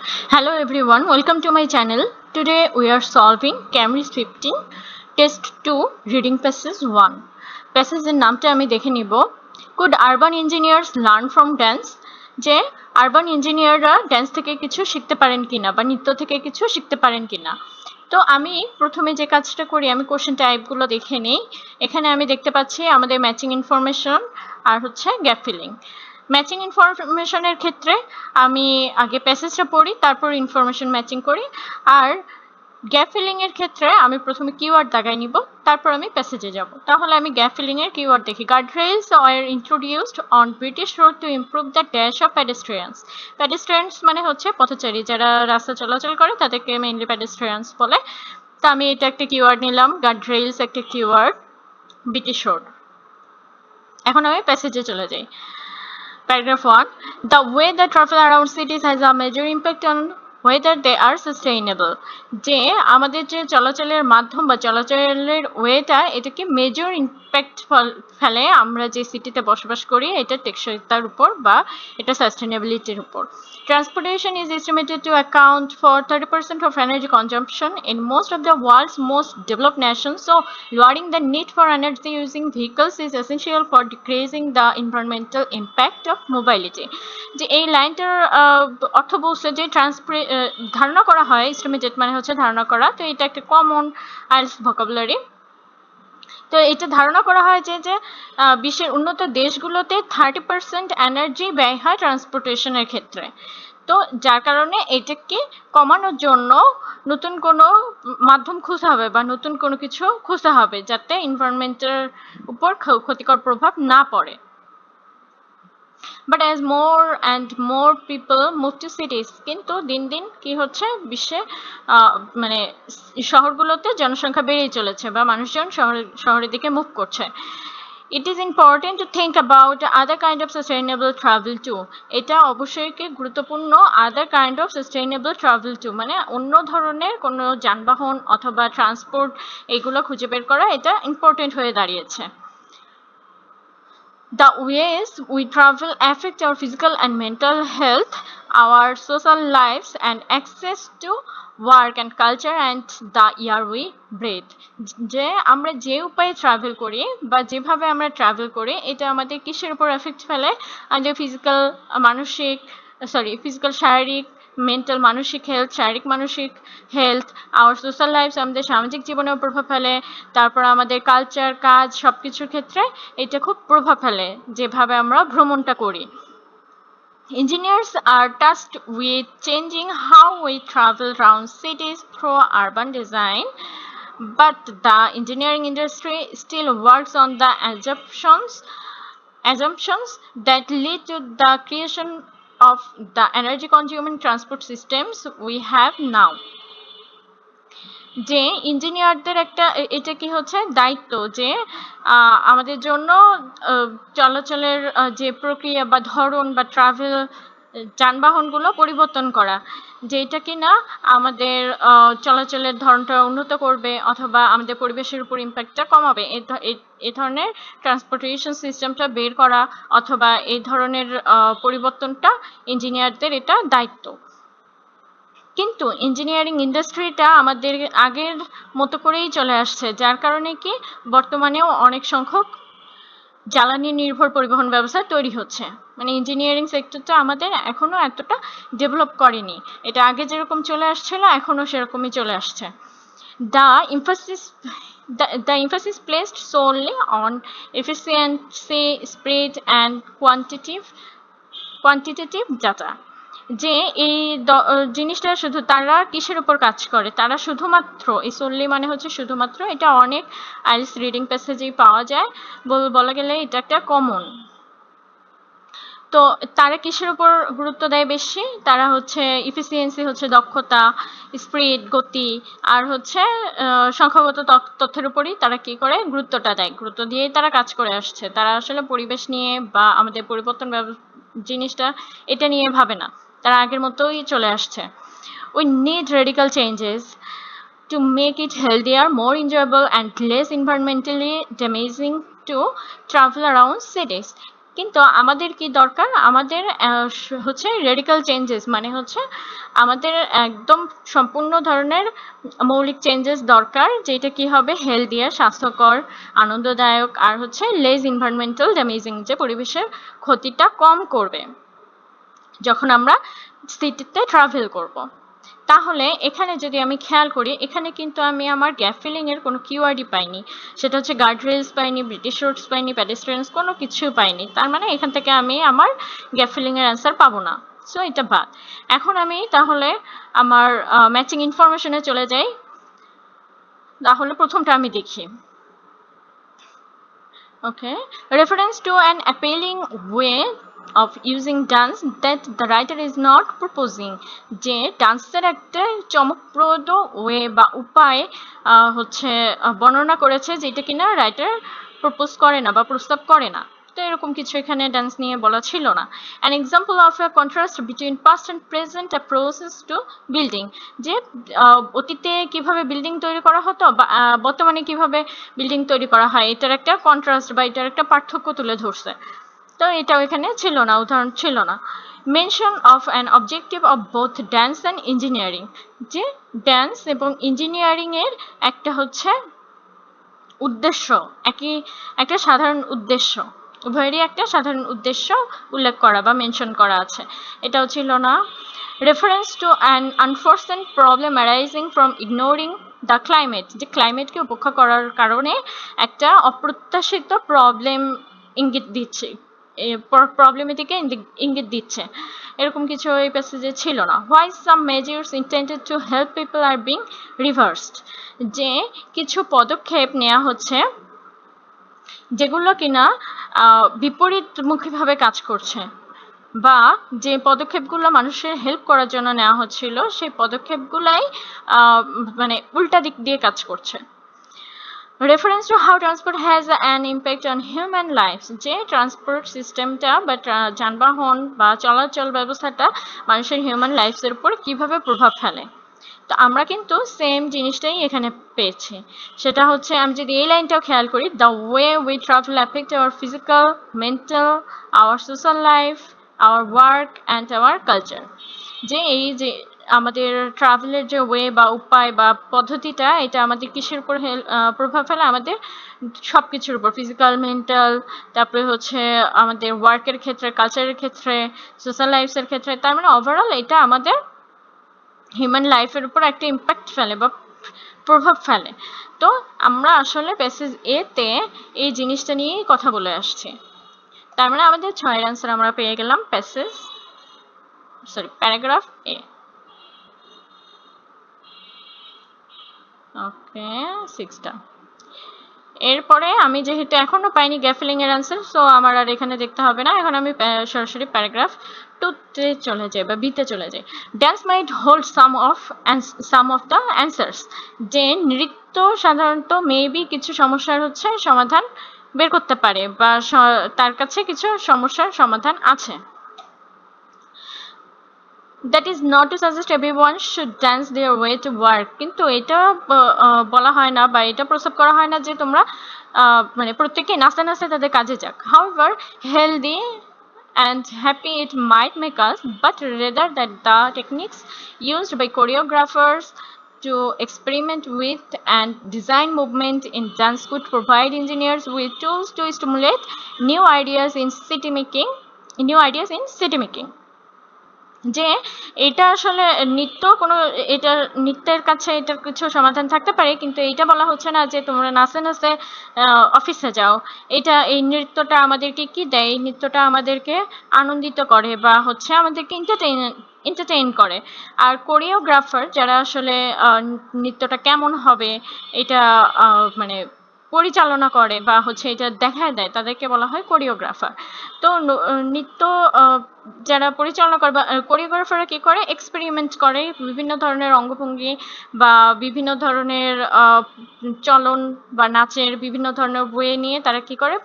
Hello everyone, welcome to my channel. Today we are solving Chemistry 15 Test 2 Reading Passage 1. প্যাসেজের নামটা আমি দেখে নিব। Could urban engineers learn from dance? যে urban ইঞ্জিনিয়াররা dance থেকে কিছু শিখতে পারেন কিনা বা নৃত্য থেকে কিছু শিখতে পারেন কিনা। তো আমি প্রথমে যে কাজটা করি আমি কোশ্চেন টাইপগুলো দেখে নিই। এখানে আমি দেখতে পাচ্ছি আমাদের ম্যাচিং ইনফরমেশন আর হচ্ছে গ্যাপ ফিলিং। ম্যাচিং ইনফরমেশনের ক্ষেত্রে আমি আগে প্যাসেজটা পড়ি, তারপর ইনফরমেশন ম্যাচিং করি। আর গ্যাপ ফিলিং এর ক্ষেত্রে আমি প্রথমে কিওয়ার্ড দাগাই নিব, তারপর আমি প্যাসেজে যাব। তাহলে আমি গ্যাপ ফিলিং এর কিওয়ার্ড দেখি। Guardrails were introduced on British road to improve the dash of pedestrians. Pedestrians মানে হচ্ছে পথচারী, যারা রাস্তা চলাচল করে তাদেরকে মেইনলি পেডেস্ট্রিয়ানস বলে। তো আমি এটা একটা কিওয়ার্ড নিলাম, গার্ডরেইলস একটা কিওয়ার্ড, ব্রিটিশ রোড। এখন আমি প্যাসেজে চলে যাই। Paragraph 1. The way that travel around cities has a major impact on whether they are sustainable. যে আমাদের যে চলাচলের মাধ্যম বা চলাচলের ওয়েটা এটাকে মেজর ইম্প্যাক্ট ফেলে আমরা যে সিটিতে বসবাস করি এটা টেকসইতার উপর বা এটা সাস্টেনেবিলিটির উপর। Transportation is estimated to account for 30% of energy consumption in most of the world's most developed nations. So, lowering the need for energy using vehicles is essential for decreasing the environmental impact of mobility. যে এই লাইনটার অর্থ বলছে যে ধারণা করা হয়, estimated মানে হচ্ছে ধারণা করা, তো এটা একটা কমন আইএলটিএস ভোকাবুলারি। তো এটা ধারণা করা হয় যে বিশ্বের উন্নত দেশগুলোতে 30% এনার্জি ব্যয় হয় ট্রান্সপোর্টেশনের ক্ষেত্রে। তো যার কারণে এটাকে কমানোর জন্য নতুন কোনো মাধ্যম খুঁজতে হবে বা নতুন কোনো কিছু খুঁজতে হবে যাতে এনভায়রনমেন্টের উপর ক্ষতিকর প্রভাব না পড়ে। But as more and more people move to সিটিজ, কিন্তু দিন দিন কি হচ্ছে বিশ্বে মানে শহরগুলোতে জনসংখ্যা বেড়েই চলেছে বা মানুষজন শহরের দিকে মুভ করছে। It is important to think about other kind of sustainable travel too. এটা অবশ্যই কি গুরুত্বপূর্ণ other kind of sustainable travel too, মানে অন্য ধরনের কোনো যানবাহন অথবা ট্রান্সপোর্ট এগুলো খুঁজে বের করা এটা ইম্পর্টেন্ট হয়ে দাঁড়িয়েছে। The ways we travel affect our physical and mental health, our social lives and access to work and culture and the air we breathe. যে আমরা যে উপায়ে ট্রাভেল করি বা যেভাবে আমরা ট্রাভেল করি এটা আমাদের কিসের উপর এফেক্ট ফেলে? আমাদের ফিজিক্যাল শারীরিক, মেন্টাল মানসিক হেলথ, শারীরিক মানসিক হেলথ, আওয়ার সোশ্যাল লাইফস আমাদের সামাজিক জীবনেও প্রভাব ফেলে, তারপর আমাদের কালচার, কাজ সব কিছুর ক্ষেত্রে এটা খুব প্রভাব ফেলে যেভাবে আমরা ভ্রমণটা করি। Engineers are tasked with changing how we travel around cities through urban design, but the engineering industry still works on the assumptions that lead to the creation of the energy consuming transport systems we have now. যে ইঞ্জিনিয়ারদের একটা এটা কি হচ্ছে দায়িত্ব যে আমাদের জন্য চলাচলের যে প্রক্রিয়া বা ধরন বা ট্রাভেল যানবাহনগুলো পরিবর্তন করা, যেটা কিনা আমাদের চলাচলের ধরনটা উন্নত করবে অথবা আমাদের পরিবেশের উপর ইম্প্যাক্টটা কমাবে। এই ধরনের ট্রান্সপোর্টেশন সিস্টেমটা বের করা অথবা এই ধরনের পরিবর্তনটা ইঞ্জিনিয়ারদের এটা দায়িত্ব। কিন্তু ইঞ্জিনিয়ারিং ইন্ডাস্ট্রিটা আমাদের আগের মতো করেই চলে আসছে, যার কারণে কি বর্তমানেও অনেক সংখ্যক জ্বালানি নির্ভর পরিবহন ব্যবস্থা তৈরি হচ্ছে। মানে ইঞ্জিনিয়ারিং সেক্টরটা আমাদের এখনো এতটা ডেভেলপ করেনি, এটা আগে যেরকম চলে আসছিল এখনো সেরকমই চলে আসছে। The emphasis placed solely on efficiency, speed and quantitative data. যে এই জিনিসটা শুধু তারা কিসের উপর কাজ করে, তারা শুধুমাত্র এই সোললি মানে হচ্ছে শুধুমাত্র, এটা অনেক আইএলটিএস রিডিং প্যাসেজেই পাওয়া যায়, বলা গেলে এটা একটা কমন। তো তারা কিসের উপর গুরুত্ব দেয় বেশি? তারা হচ্ছে ইফিসিয়েন্সি হচ্ছে দক্ষতা, স্পিড গতি, আর হচ্ছে সংখ্যাগত তথ্যের উপরই তারা কি করে গুরুত্বটা দেয়, গুরুত্ব দিয়েই তারা কাজ করে আসছে। তারা আসলে পরিবেশ নিয়ে বা আমাদের পরিবর্তন জিনিসটা এটা নিয়ে ভাবে না, তারা আগের মতোই চলে আসছে। We need radical changes to make it healthier, more enjoyable and less environmentally damaging to travel around cities. কিন্তু আমাদের কি দরকার, আমাদের হচ্ছে রেডিক্যাল চেঞ্জেস, মানে হচ্ছে আমাদের একদম সম্পূর্ণ ধরনের মৌলিক চেঞ্জেস দরকার, যেটা কি হবে হেলদি, স্বাস্থ্যকর, আনন্দদায়ক, আর হচ্ছে লেস এনভায়রনমেন্টাল ড্যামেজিং, যে পরিবেশের ক্ষতিটা কম করবে যখন আমরা সিটিতে ট্রাভেল করব। তাহলে এখানে যদি আমি খেয়াল করি, এখানে কিন্তু আমি আমার গ্যাপ ফিলিং এর কোনো কিওয়ার্ডই পাইনি। সেটা হচ্ছে গার্ড রেলস পাইনি, ব্রিটিশ রোডস পাইনি, প্যাডেস্ট্রিয়ানস, কোনো কিছু পাইনি। তার মানে এখান থেকে আমি আমার গ্যাপ ফিলিং এর অ্যান্সার পাবো না। সো এটা বাদ। এখন আমি তাহলে আমার ম্যাচিং ইনফরমেশনে চলে যাই। তাহলে প্রথমটা আমি দেখি। Okay, reference to an appealing way of using dance that the writer is not proposing, যে ডান্সের একটা চমকপ্রদ ওয়ে বা উপায় হচ্ছে বর্ণনা করেছে, যেটা কিনা রাইটার প্রপোজ করে না বা প্রস্তাব করে না। তো এরকম কিছু এখানে ডান্স নিয়ে বলা ছিল না। An example of a contrast between past and present approaches to building, যে অতীতে কিভাবে বিল্ডিং তৈরি করা হতো বা বর্তমানে কিভাবে বিল্ডিং তৈরি করা হয়, এটার একটা কন্ট্রাস্ট বা এটার একটা পার্থক্য তুলে ধরছে। তো এটাও এখানে ছিল না, উদাহরণ ছিল না। Mention of an objective of both dance and engineering, যে ড্যান্স এবং ইঞ্জিনিয়ারিং এর একটা হচ্ছে উদ্দেশ্য, একটা সাধারণ উদ্দেশ্য, উভয়েরই একটা সাধারণ উদ্দেশ্য উল্লেখ করা বা মেনশন করা আছে, এটাও ছিল না। Reference to an unforeseen problem arising from ignoring the climate, যে ক্লাইমেটকে উপেক্ষা করার কারণে একটা অপ্রত্যাশিত প্রবলেম ইঙ্গিত দিচ্ছে, প্রবলেমের দিকে ইঙ্গিত দিচ্ছে, এরকম কিছু এই প্যাসেজে ছিল না। Why some measures intended to help people are being reversed, যে কিছু পদক্ষেপ নেওয়া হচ্ছে যেগুলো কিনা বিপরীতমুখীভাবে কাজ করছে, বা যে পদক্ষেপগুলো মানুষের হেল্প করার জন্য নেওয়া হচ্ছিল সেই পদক্ষেপগুলাই মানে উল্টা দিক দিয়ে কাজ করছে। Reference to how transport has an impact on human lives, যে ট্রান্সপোর্ট সিস্টেমটা বা যানবাহন বা চলাচল ব্যবস্থাটা মানুষের হিউম্যান লাইফসের উপর কিভাবে প্রভাব ফেলে। তো আমরা কিন্তু সেম জিনিসটাই এখানে পেয়েছি। সেটা হচ্ছে আমি যদি এই লাইনটাও খেয়াল করি, the way we travel affect our physical, mental, our social life, our work and our culture, যে এই যে আমাদের ট্রাভেলের যে ওয়ে বা উপায় বা পদ্ধতিটা, এটা আমাদের কিসের উপর প্রভাব ফেলে, আমাদের সব কিছুর উপর, ফিজিক্যাল, মেন্টাল, তারপরে হচ্ছে আমাদের ওয়ার্কের ক্ষেত্রে, কালচারের ক্ষেত্রে, সোশ্যাল লাইফসের ক্ষেত্রে। তার মানে ওভারঅল এটা আমাদের হিউম্যান লাইফের উপর একটা ইম্প্যাক্ট ফেলে বা প্রভাব ফেলে। তো আমরা আসলে প্যাসেজ এ তে এই জিনিসটা নিয়েই কথা বলে আসছি। তার মানে আমাদের 6 এর আনসার আমরা পেয়ে গেলাম প্যারাগ্রাফ এ। ওকে, 6টা। এরপরে আমি যেহেতু এখনো পাইনি গ্যাপ ফিলিং এর আনসার, সো আমার আর এখানে দেখতে হবে না। এখন আমি সরাসরি প্যারাগ্রাফ 2 তে চলে যাই বা বিতে চলে যাই। Dance might hold some of the answers, যে নৃত্য সাধারণত মেবি কিছু সমস্যার হচ্ছে সমাধান বের করতে পারে, বা তার কাছে কিছু সমস্যার সমাধান আছে। That is not to suggest everyone should dance their way to work, কিন্তু এটা বলা হয় না বা এটা প্রস্তাব করা হয় না যে তোমরা মানে প্রত্যেকে নাচতে নাচতে তাদের কাজে যাক। However, healthy and happy it might make us, but rather that the techniques used by choreographers to experiment with and design movement in dance could provide engineers with tools to stimulate new ideas in city making. যে এটা আসলে নৃত্য কোনো, এটা নৃত্যের কাছে এটার কিছু সমাধান থাকতে পারে, কিন্তু এইটা বলা হচ্ছে না যে তোমরা নাচে নাচে অফিসে যাও। এই নৃত্যটা আমাদেরকে কি দেয়, এই নৃত্যটা আমাদেরকে আনন্দিত করে বা হচ্ছে আমাদেরকে এন্টারটেইন করে। আর কোরিওগ্রাফার যারা আসলে নৃত্যটা কেমন হবে এটা মানে পরিচালনা করে বা হচ্ছে এটা দেখায় দেয়, তাদেরকে বলা হয় কোরিওগ্রাফার। তো নৃত্য যারা পরিচালনা করে বা কোরিওগ্রাফাররা কি করে, এক্সপেরিমেন্ট করে বিভিন্ন ধরনের অঙ্গভঙ্গি বা বিভিন্ন ধরনের চলন বা নাচের বিভিন্ন ধরনের ওয়ে নিয়ে তারা কি করে,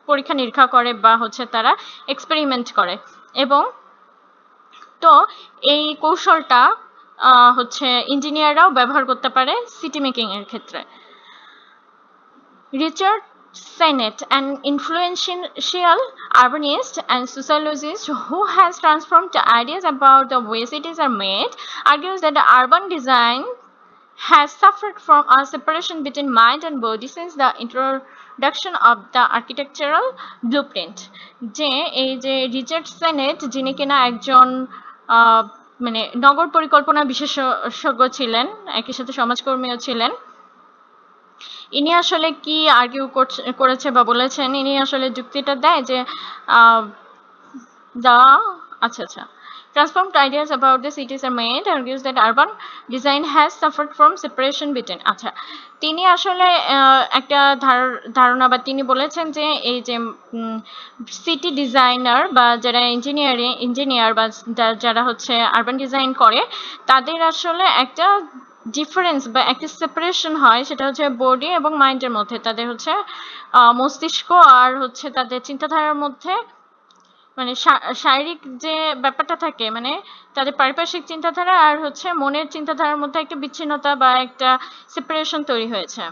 পরীক্ষা নিরীক্ষা করে বা হচ্ছে তারা এক্সপেরিমেন্ট করে। এবং তো এই কৌশলটা হচ্ছে ইঞ্জিনিয়াররাও ব্যবহার করতে পারে সিটি মেকিং এর ক্ষেত্রে। Richard Sennett, an influential urbanist and sociologist who has transformed ideas about the way cities are made, argues that the urban design has suffered from a separation between mind and body since the introduction of the architectural blueprint. যে এই যে Richard senate, যিনি কিনা একজন মানে নগর পরিকল্পনা বিশেষজ্ঞ ছিলেন, একই সাথে সমাজকর্মীও ছিলেন, ইনি আসলে কি আর্গিউ করেছে বা বলেছেন, ইনি আসলে যুক্তিটা দেয় যে the transformed ideas about the cities are made, argues that urban design has suffered from separation between তিনি আসলে একটা ধারণা বা তিনি বলেছেন যে এই যে সিটি ডিজাইনার বা যারা ইঞ্জিনিয়ার বা যারা হচ্ছে আরবান ডিজাইন করে, তাদের আসলে একটা ডিফারেন্স বা একটা সেপারেশন হয়, সেটা হচ্ছে বডি এবং মাইন্ডের মধ্যে। তাদের হচ্ছে মস্তিষ্ক আর হচ্ছে তাদের চিন্তাধারার মধ্যে মানে শারীরিক যে ব্যাপারটা থাকে, মানে তাদের পারিপার্শ্বিক চিন্তাধারা আর হচ্ছে মনের চিন্তাধারার মধ্যে একটা বিচ্ছিন্নতা বা একটা সেপারেশন তৈরি হয়েছে।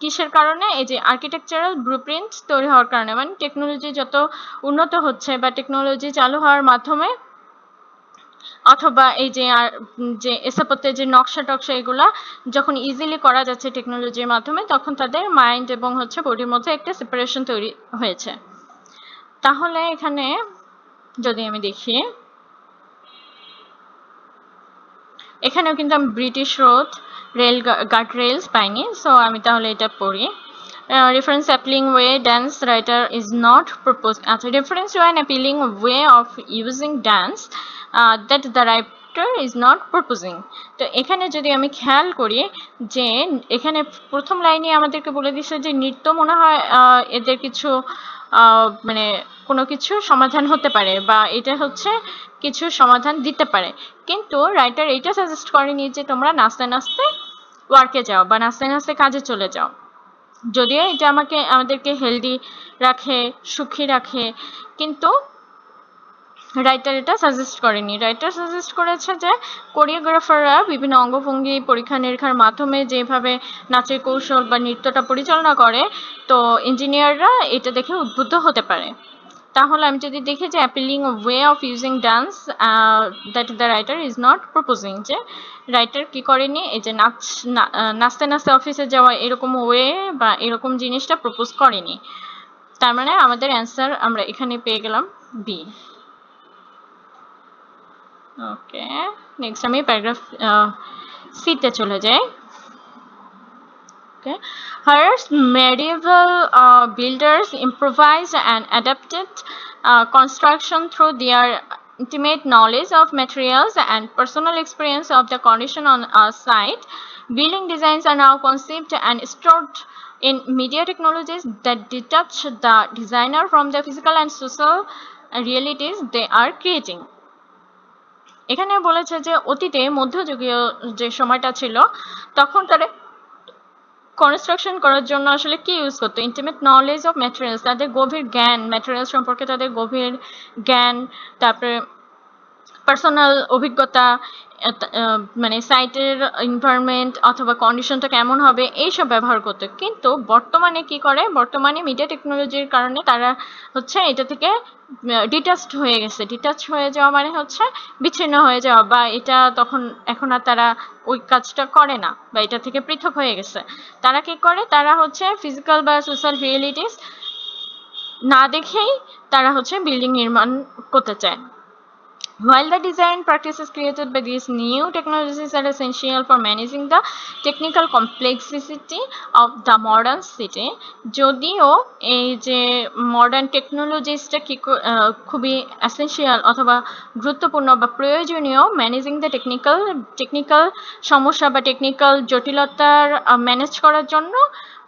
কিসের কারণে? এই যে আর্কিটেকচারাল ব্লুপ্রিন্ট তৈরি হওয়ার কারণে, মানে টেকনোলজি যত উন্নত হচ্ছে বা টেকনোলজি চালু হওয়ার মাধ্যমে, অথবা এই যে স্থাপত্যের যে নকশা টকশা এগুলা যখন ইজিলি করা যাচ্ছে টেকনোলজির মাধ্যমে, তখন তাদের মাইন্ড এবং হচ্ছে বডির মধ্যে একটা সেপারেশন তৈরি হয়েছে। তাহলে এখানে যদি আমি দেখি, এখানেও কিন্তু আমি ব্রিটিশ রোড গার্ড রেলস পাইনি, সো আমি তাহলে এটা পড়ি। Reference appealing way dance writer is not proposed. Reference to an appealing way of using dance that the writer is not proposing. তো এখানে যদি আমি খেয়াল করি যে এখানে প্রথম লাইনে আমাদেরকে বলে দিচ্ছে যে নৃত্য মনে হয় এদের কিছু মানে কোনো কিছু সমাধান হতে পারে বা এটা হচ্ছে কিছু সমাধান দিতে পারে, কিন্তু রাইটার এইটা সাজেস্ট করেনি যে তোমরা নাচতে নাচতে ওয়ার্কে যাও বা নাচতে নাচতে কাজে চলে যাও। যদিও এটা আমাদেরকে হেলদি রাখে, সুখী রাখে, কিন্তু রাইটার এটা সাজেস্ট করেনি। রাইটার সাজেস্ট করেছে যে কোরিওগ্রাফাররা বিভিন্ন অঙ্গভঙ্গি পরীক্ষা নিরীক্ষার মাধ্যমে যেভাবে নাচের কৌশল বা নৃত্যটা পরিচালনা করে, তো ইঞ্জিনিয়াররা এটা দেখে উদ্বুদ্ধ হতে পারে। তাহলে আমি যদি দেখি যে appealing way of using dance that the writer is not proposing, যে রাইটার কি করেনি, এই যে নাচতে নাচতে অফিসে যাওয়া এরকম ওয়ে বা এরকম জিনিসটা প্রপোজ করেনি। তার মানে আমাদের অ্যান্সার আমরা এখানে পেয়ে গেলাম বি। ওকে, নেক্সট আমি প্যারাগ্রাফ সিতে চলে যাই। Okay. Whereas medieval builders improvised and adapted construction through their intimate knowledge of materials and personal experience of the condition on a site, building designs are now conceived and stored in media technologies that detach the designer from the physical and social realities they are creating. এখানে বলেছে যে অতীতে মধ্যযুগীয় যে সময়টা ছিল, তখন তারা কনস্ট্রাকশন করার জন্য আসলে কি ইউজ করতো? ইন্টিমেট নলেজ অফ ম্যাটেরিয়ালস, তাদের গভীর জ্ঞান, ম্যাটেরিয়াল সম্পর্কে তাদের গভীর জ্ঞান, তারপরে পার্সোনাল অভিজ্ঞতা, মানে সাইটের এনভায়রনমেন্ট অথবা কন্ডিশনটা কেমন হবে এইসব ব্যবহার করতে। কিন্তু বর্তমানে কি করে, বর্তমানে মিডিয়া টেকনোলজির কারণে তারা হচ্ছে এটা থেকে ডিটাচড হয়ে গেছে। ডিটাচড হয়ে যাওয়া মানে হচ্ছে বিচ্ছিন্ন হয়ে যাওয়া, বা এটা তখন এখন আর তারা ওই কাজটা করে না বা এটা থেকে পৃথক হয়ে গেছে। তারা কি করে, তারা হচ্ছে ফিজিক্যাল বা সোশ্যাল রিয়েলিটিস না দেখেই তারা হচ্ছে বিল্ডিং নির্মাণ করতে চায়। While the design practices created by these new technologies are essential for managing the technical complexity of the modern city, যদিও এই যে মডার্ন টেকনোলজিসটা কি খুবই এসেনশিয়াল অথবা গুরুত্বপূর্ণ বা প্রয়োজনীয় ম্যানেজিং দ্য টেকনিক্যাল সমস্যা বা টেকনিক্যাল জটিলতার ম্যানেজ করার জন্য,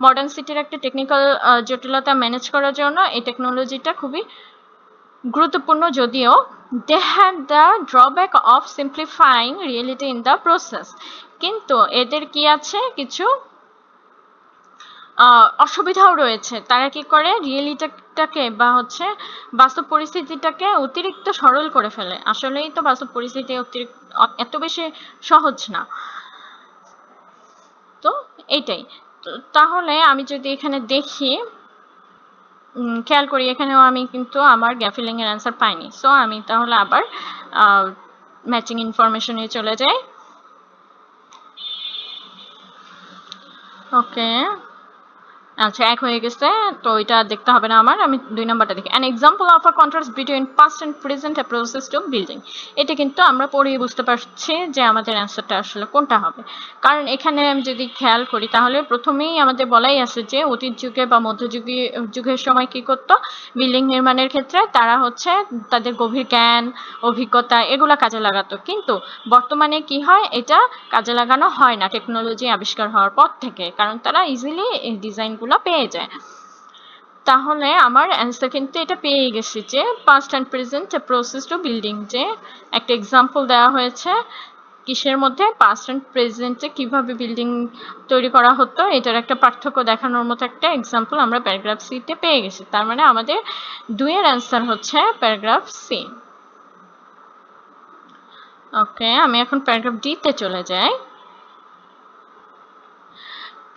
মডার্ন সিটির একটা টেকনিক্যাল জটিলতা ম্যানেজ করার জন্য এই টেকনোলজিটা খুবই গুরুত্বপূর্ণ, যদিও they had the drawback of simplifying reality in the process, কিন্তু এদের কি আছে, কিছু অসুবিধাও রয়েছে। তারা কি করে, রিয়েলিটিটাকে বা হচ্ছে বাস্তব পরিস্থিতিটাকে অতিরিক্ত সরল করে ফেলে। আসলেই তো বাস্তব পরিস্থিতি এত বেশি সহজ না। তো এইটাই। তাহলে আমি যদি এখানে দেখি খেয়াল করি এখানেও আমি কিন্তু আমার গ্যাপ ফিলিং এর অ্যান্সার পাইনি, সো আমি তাহলে আবার ম্যাচিং ইনফরমেশনে চলে যাই। ওকে, আচ্ছা এক হয়ে গেছে, তো এটা দেখতে হবে না আমার, আমি 2 নাম্বারটা দেখি। An example of a contrast between past and present approaches to building. এটা কিন্তু আমরা পড়েই বুঝতে পারছি যে আমাদের অ্যান্সারটা আসলে কোনটা হবে, কারণ এখানে আমি যদি খেয়াল করি তাহলে প্রথমেই আমাদের বলাই আছে যে অতীত যুগে বা যুগের সময় কি করতো, বিল্ডিং নির্মাণের ক্ষেত্রে তারা হচ্ছে তাদের গভীর জ্ঞান অভিজ্ঞতা এগুলা কাজে লাগাতো, কিন্তু বর্তমানে কি হয়, এটা কাজে লাগানো হয় না টেকনোলজি আবিষ্কার হওয়ার পর থেকে, কারণ তারা ইজিলি এই ডিজাইনগুলো পেয়ে যায়। তাহলে আমার অ্যান্সার কিন্তু এটা পেয়ে গেছি যে past and present process to building, যে একটা এক্সাম্পল দেওয়া হয়েছে কিসের মধ্যে, পাস্ট অ্যান্ড প্রেজেন্টে কিভাবে বিল্ডিং তৈরি করা হতো এটার একটা পার্থক্য দেখানোর মতো একটা এক্সাম্পল আমরা প্যারাগ্রাফ সিতে পেয়ে গেছি। তার মানে আমাদের 2 এর অ্যান্সার হচ্ছে প্যারাগ্রাফ সি। ওকে, আমি এখন প্যারাগ্রাফ ডি তে চলে যাই।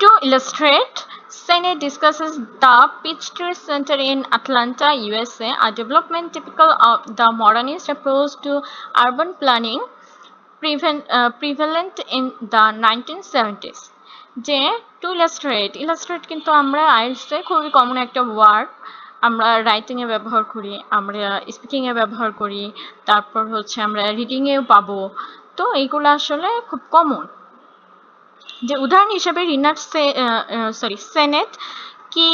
To illustrate, Senate discusses the Peachtree Center in Atlanta, USA, a development typical of the modernist approach to urban planning prevalent in the 1970s. যে টু ইলাস্ট্রেট কিন্তু আমরা IELTS খুবই common একটা ওয়ার্ড, আমরা writing এ ব্যবহার করি, আমরা স্পিকিং এ ব্যবহার করি, তারপর হচ্ছে আমরা রিডিং এও পাবো, তো এইগুলো আসলে খুব কমন। যে উদাহরণ হিসেবে সেনেট কি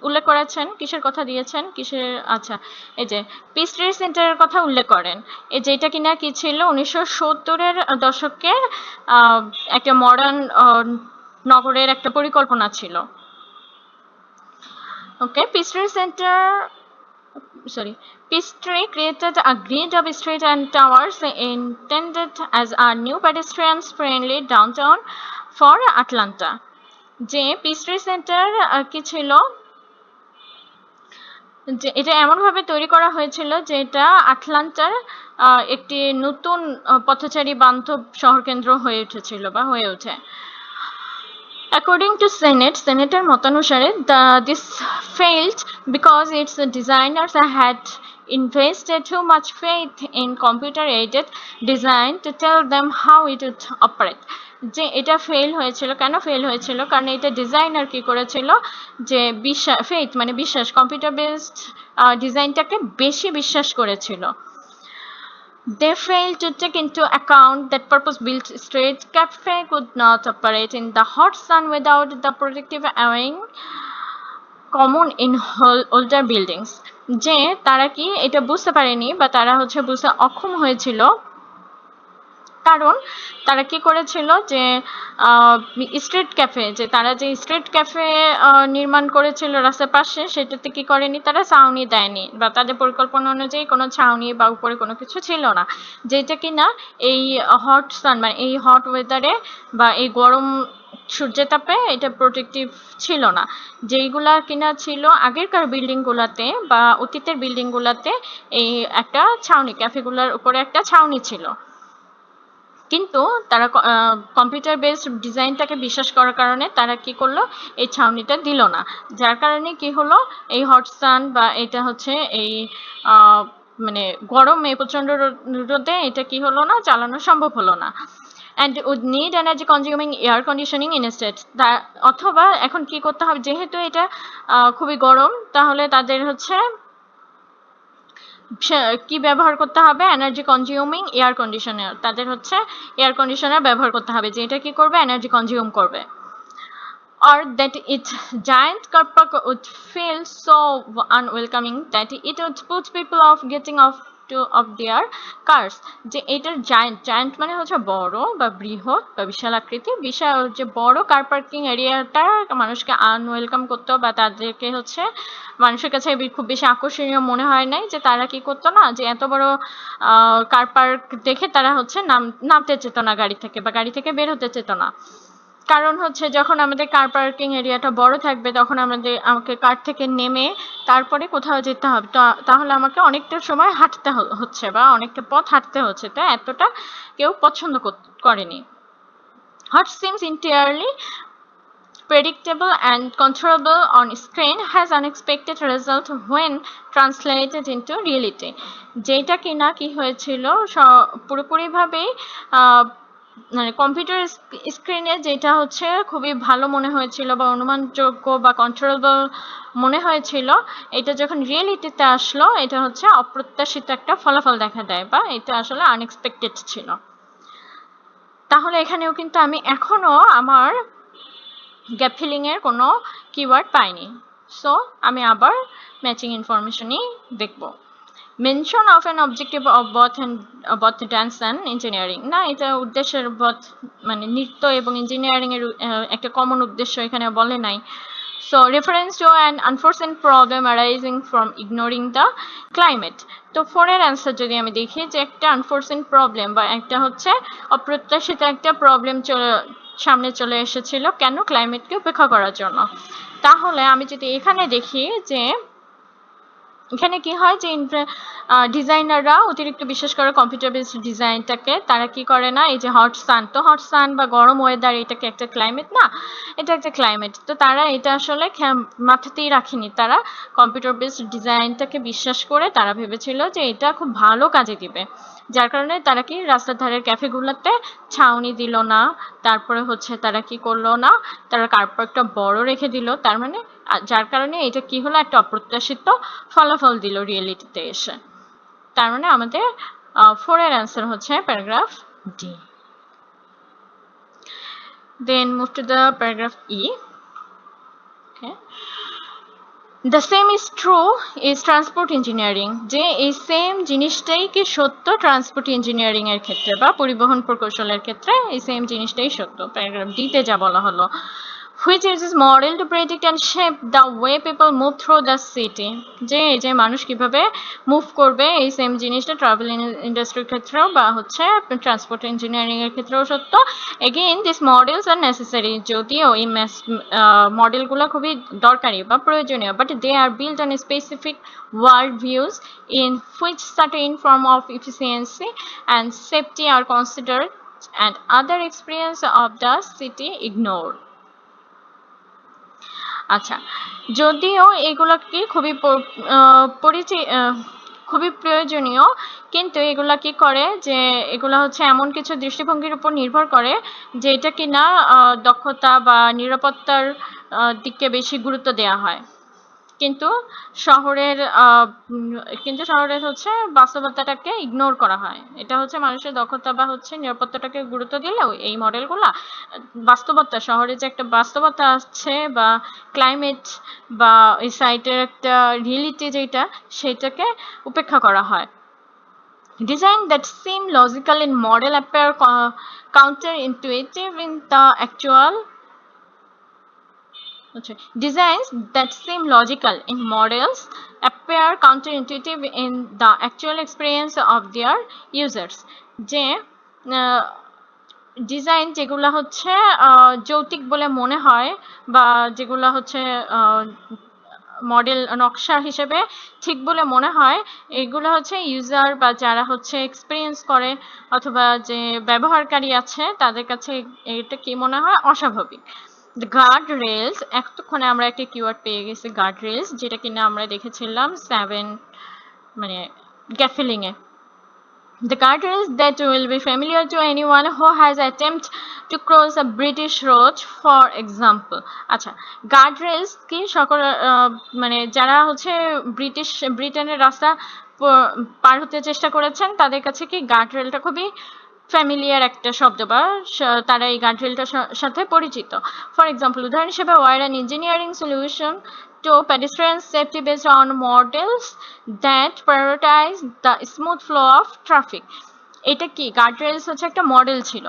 উল্লেখ করেছেন, কিসের কথা দিয়েছেন, কিসের, আচ্ছা এই যে পিস ট্রেড সেন্টারের কথা উল্লেখ করেন, এই যেটা কিনা কি ছিল 1970-এর দশকের একটা মডার্ন নগরের একটা পরিকল্পনা ছিল। ওকে, Peachtree created a grid of streets and towers intended as a new pedestrian-friendly downtown for Atlanta. যে পিস্ট্রি সেন্টার কি ছিল, যে এটা এমনভাবে তৈরি করা হয়েছিল যে এটা আটলান্টার একটি নতুন পথচারী বান্ধব শহরকেন্দ্র হয়ে উঠেছিল বা হয়ে ওঠে। According to Senateর মতানুসারে this failed because its designers had invested too much faith in computer-aided design to tell them how it would operate. যে এটা ফেল হয়েছিল, কেন ফেল হয়েছিল, কারণ এটা ডিজাইনার কি করেছিল, যে ফেথ মানে বিশ্বাস, কম্পিউটার বেসড ডিজাইনটাকে বেশি বিশ্বাস করেছিল। They failed to take into account that purpose-built street cafe could not operate in the hot sun without the protective awning common in older buildings. যে তারা কি এটা বুঝতে পারেনি বা তারা হচ্ছে বুঝতে অক্ষম হয়েছিল, কারণ তারা কি করেছিল যে স্ট্রিট ক্যাফে, যে তারা যে স্ট্রিট ক্যাফে নির্মাণ করেছিল রাস্তার পাশে, সেটাতে কি করেনি, তারা ছাউনি দেয়নি বা তাদের পরিকল্পনা অনুযায়ী কোনো ছাউনি বা উপরে কোনো কিছু ছিল না, যেটা কিনা এই হট সান মানে এই হট ওয়েদারে বা এই গরম সূর্যের তাপে এটা প্রোটেক্টিভ ছিল না। যেইগুলা কিনা ছিল আগেরকার বিল্ডিংগুলোতে বা অতীতের বিল্ডিংগুলোতে এই একটা ছাউনি, ক্যাফেগুলোর উপরে একটা ছাউনি ছিল, কিন্তু তারা কম্পিউটার বেসড ডিজাইনটাকে বিশ্বাস করার কারণে তারা কি করলো, এই ছাউনিটা দিল না, যার কারণে কি হলো, এই হট সান বা এটা হচ্ছে এই মানে গরম, এই প্রচন্ড রোদে এটা কি হলো না, চালানো সম্ভব হলো না। and would need energy consuming air conditioning instead. অথবা এখন কি করতে হবে, যেহেতু এটা খুবই গরম, তাহলে তাদের হচ্ছে কি ব্যবহার করতে হবে, এনার্জি কনজিউমিং এয়ার কন্ডিশনার, তাদের হচ্ছে এয়ার কন্ডিশনার ব্যবহার করতে হবে, যেটা কি করবে, এনার্জি কনজিউম করবে। Or that its giant car park would feel so unwelcoming that it would put people off getting off of their cars. যে এটার জায়ান্ট মানে হচ্ছে বড় বা বৃহৎ বা বিশাল আকৃতি, বিশাল যে বড় কার পার্কিং এরিয়াটা মানুষকে আনওয়েলকাম করতো বা তাদেরকে হচ্ছে মানুষের কাছে খুব বেশি আকর্ষণীয় মনে হয় নাই, যে তারা কি করতো না, যে এত বড় কার পার্ক দেখে তারা হচ্ছে নামতে চেত না গাড়ি থেকে বা গাড়ি থেকে বের হতে চেত না। কারণ হচ্ছে যখন আমাদের কার পার্কিং এরিয়াটা বড় থাকবে তখন আমাকে কার থেকে নেমে তারপরে কোথাও যেতে হবে, তাহলে আমাকে অনেকটা সময় হাঁটতে হচ্ছে বা অনেকটা পথ হাঁটতে হচ্ছে, তো এতটা কেউ পছন্দ করেনি। What seems entirely predictable and controllable on screen has unexpected result when translated into reality. যেটা কিনা কি হয়েছিল পুরোপুরিভাবেই মানে কম্পিউটার স্ক্রিনে যেটা হচ্ছে খুবই ভালো মনে হয়েছিল বা অনুমানযোগ্য বা কন্ট্রোলেবল মনে হয়েছিল, এটা যখন রিয়েলিটিতে আসলো এটা হচ্ছে অপ্রত্যাশিত একটা ফলাফল দেখা দেয় বা এটা আসলে আনএক্সপেক্টেড ছিল। তাহলে এখানেও কিন্তু আমি এখনো আমার গ্যাপ ফিলিং এর কোনো কিওয়ার্ড পাইনি, সো আমি আবার ম্যাচিং ইনফরমেশনই দেখব। Mention of an objective of both dance and engineering, না এটা উদ্দেশ্যের মানে নৃত্য এবং ইঞ্জিনিয়ারিং এর একটা কমন উদ্দেশ্য এখানে বলে নাই। So reference to an unforeseen problem arising from ignoring the climate. তো 4 এর অ্যান্সার যদি আমি দেখি যে একটা আনফোরসিন প্রবলেম বা একটা হচ্ছে অপ্রত্যাশিত একটা প্রবলেম সামনে চলে এসেছিল কেন, ক্লাইমেটকে উপেক্ষা করার জন্য। তাহলে আমি যদি এখানে দেখি যে এখানে কি হয় যে ডিজাইনাররা অতিরিক্ত বিশেষ করে কম্পিউটার বেসড ডিজাইনটাকে তারা কি করে না, এই যে হট সান বা গরম ওয়েদার এটাকে একটা ক্লাইমেট না, এটা একটা ক্লাইমেট, তো তারা এটা আসলে মাথাতেই রাখেনি। তারা কম্পিউটার বেসড ডিজাইনটাকে বিশ্বাস করে তারা ভেবেছিল যে এটা খুব ভালো কাজে দিবে, যার কারণে তারা কি রাস্তার ধারের ক্যাফেগুলোতে ছাউনি দিল না, তারপরে হচ্ছে তারা কি করলো না, তারা কার্পেটটা বড় রেখে দিল, তার মানে যার কারণে এটা কি হলো একটা অপ্রত্যাশিত ফলাফল দিল রিয়েলিটিতে এসে। তার মানে আমাদের 4 এর অ্যান্সার হচ্ছে paragraph D. Then move to the paragraph E. Okay. The same is true is transport engineering. যে এই সেম জিনিসটাই কি সত্য ট্রান্সপোর্ট ইঞ্জিনিয়ারিং এর ক্ষেত্রে বা পরিবহন প্রকৌশলের ক্ষেত্রে এই সেম জিনিসটাই সত্য। প্যারাগ্রাফ ডি তে যা বলা হলো, which uses model to predict and shape the way people move through the city. যে এই যে মানুষ কিভাবে মুভ করবে এই সেম জিনিসটা ট্রাভেল ইন্ডাস্ট্রির ক্ষেত্রেও বা হচ্ছে ট্রান্সপোর্ট ইঞ্জিনিয়ারিং এর ক্ষেত্রেও সত্য। Again this models are necessary, যদিও এই মডেলগুলো খুবই দরকারি বা প্রয়োজনীয়, but they are built on specific world views in which certain form of efficiency and safety are considered and other experience of the city ignored. আচ্ছা, যদিও এগুলো কি খুবই প্রয়োজনীয়, কিন্তু এগুলা কি করে যে এগুলা হচ্ছে এমন কিছু দৃষ্টিভঙ্গির উপর নির্ভর করে যে এটা কিনা দক্ষতা বা নিরাপত্তার দিকে বেশি গুরুত্ব দেওয়া হয়, কিন্তু শহরের হচ্ছে বাস্তবতাটাকে ইগনোর করা হয়। এটা হচ্ছে মানুষের দক্ষতা বা হচ্ছে নিরাপত্তাটাকে গুরুত্ব দিলেও এই মডেলগুলা বাস্তবতা, শহরে যে একটা বাস্তবতা আছে বা ক্লাইমেট বা এই সাইটের একটা রিয়েলিটি যেটা সেটাকে উপেক্ষা করা হয়। Design that seem logical in model appear counterintuitive in the actual. Designs that seem logical in models appear counterintuitive in the actual experience of their users. যে ডিজাইন যেগুলো হচ্ছে যৌক্তিক বলে মনে হয় বা যেগুলো হচ্ছে মডেল নকশা হিসেবে ঠিক বলে মনে হয়, এগুলো হচ্ছে ইউজার বা যারা হচ্ছে এক্সপিরিয়েন্স করে অথবা যে ব্যবহারকারী আছে তাদের কাছে এটা কি মনে হয়, অস্বাভাবিক। গার্ড রেলস, এতক্ষণে আমরা একটা কিওয়ার্ড পেয়ে গেছি গার্ড রেলস, যেটা কিনা আমরা দেখেছিলাম 7 মানে gap filling A. The guardrails that will be familiar to anyone who has attempted to cross a British road, for example. আচ্ছা, guardrails কি সকল মানে যারা হচ্ছে ব্রিটেনের রাস্তা পার হতে চেষ্টা করেছেন তাদের কাছে কি গার্ডরেলটা খুবই ফ্যামিলিয়ার একটা শব্দ বা তারা এই গার্ডরেলটার সাথে পরিচিত। ফর এক্সাম্পল, উদাহরণ হিসেবে war an engineering solution to pedestrian safety based on models that prioritize the smooth flow of traffic. এটা কি গার্ডরেলস হচ্ছে একটা মডেল ছিল,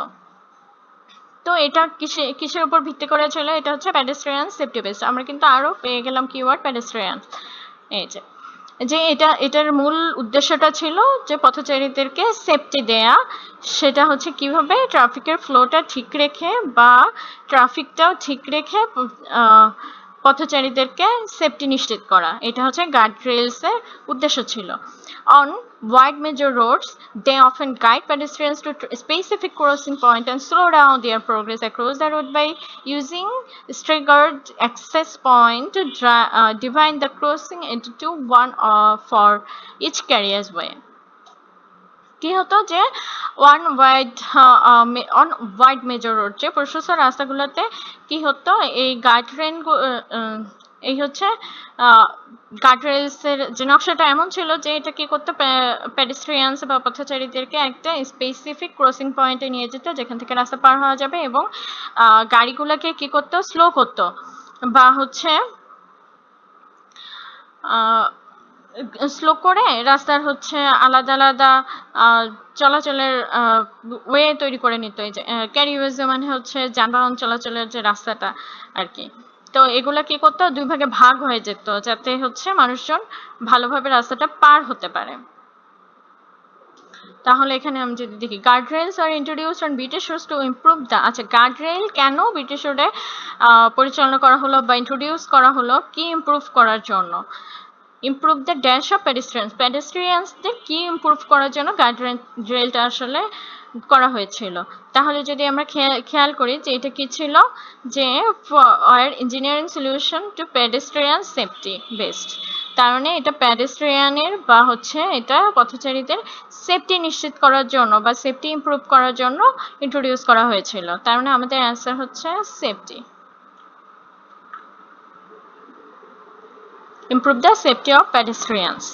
তো এটা কিসের উপর ভিত্তি করে ছিল, এটা হচ্ছে pedestrian safety based। আমরা কিন্তু আরো পেয়ে গেলাম কিওয়ার্ড pedestrian। এই যে এটার মূল উদ্দেশ্যটা ছিল যে পথচারীদেরকে সেফটি দেয়া, সেটা হচ্ছে কিভাবে ট্রাফিকের ফ্লোটা ঠিক রেখে বা ট্রাফিকটাও ঠিক রেখে পথচারীদেরকে সেফটি নিশ্চিত করা, এটা হচ্ছে গার্ড রেলসের উদ্দেশ্য ছিল। On wide major roads, they often guide pedestrians to specific crossing point and slow down their progress across the road by using staggered access point to divide the crossing into two, one for each carriageway. কি হতো যে on wide major road, যে প্রশস্ত রাস্তাগুলোতে কি হতো, এই গার্ডরেন এই হচ্ছে গার্ডরেলসের যে নকশাটা এমন ছিল যে এটা কি করতো, পেডেস্ট্রিয়ানস বা পথচারীদেরকে একটা স্পেসিফিক ক্রসিং পয়েন্টে নিয়ে যেত যেখান থেকে রাস্তা পার হওয়া যাবে, এবং গাড়িগুলোকে কি করতো, স্লো করতো বা হচ্ছে স্লো করে রাস্তার হচ্ছে আলাদা আলাদা চলাচলের ওয়ে তৈরি করে নিত। এই যে ক্যারিওয়েজ মানে হচ্ছে যানবাহন চলাচলের যে রাস্তাটা আর কি। তো এগুলা কি করতো, দুই ভাগে ভাগ হয়ে যেত যাতে হচ্ছে মানুষজন ভালোভাবে রাস্তাটা পার হতে পারে। তাহলে এখানে আমি যদি দেখি, guardrails are introduced on British roads to improve the, আচ্ছা গার্ডরেল কেন ব্রিটিশ রোডে পরিচালনা করা হলো বা ইন্ট্রোডিউস করা হলো, কি ইমপ্রুভ করার জন্য? ইমপ্রুভ দ্য ড্যাশ অফ পেডেস্ট্রিয়ানসদের কি ইমপ্রুভ করার জন্য গার্ড রেলটা আসলে করা হয়েছিল। তাহলে যদি আমরা খেয়াল করি যে এটা কি ছিল, যে engineering solution to pedestrian safety based, তার মানে এটা পেডেস্ট্রিয়ানের বা হচ্ছে এটা পথচারীদের সেফটি নিশ্চিত করার জন্য বা সেফটি ইমপ্রুভ করার জন্য ইন্ট্রোডিউস করা হয়েছিল। তার মানে আমাদের অ্যান্সার হচ্ছে safety, improve the safety of pedestrians.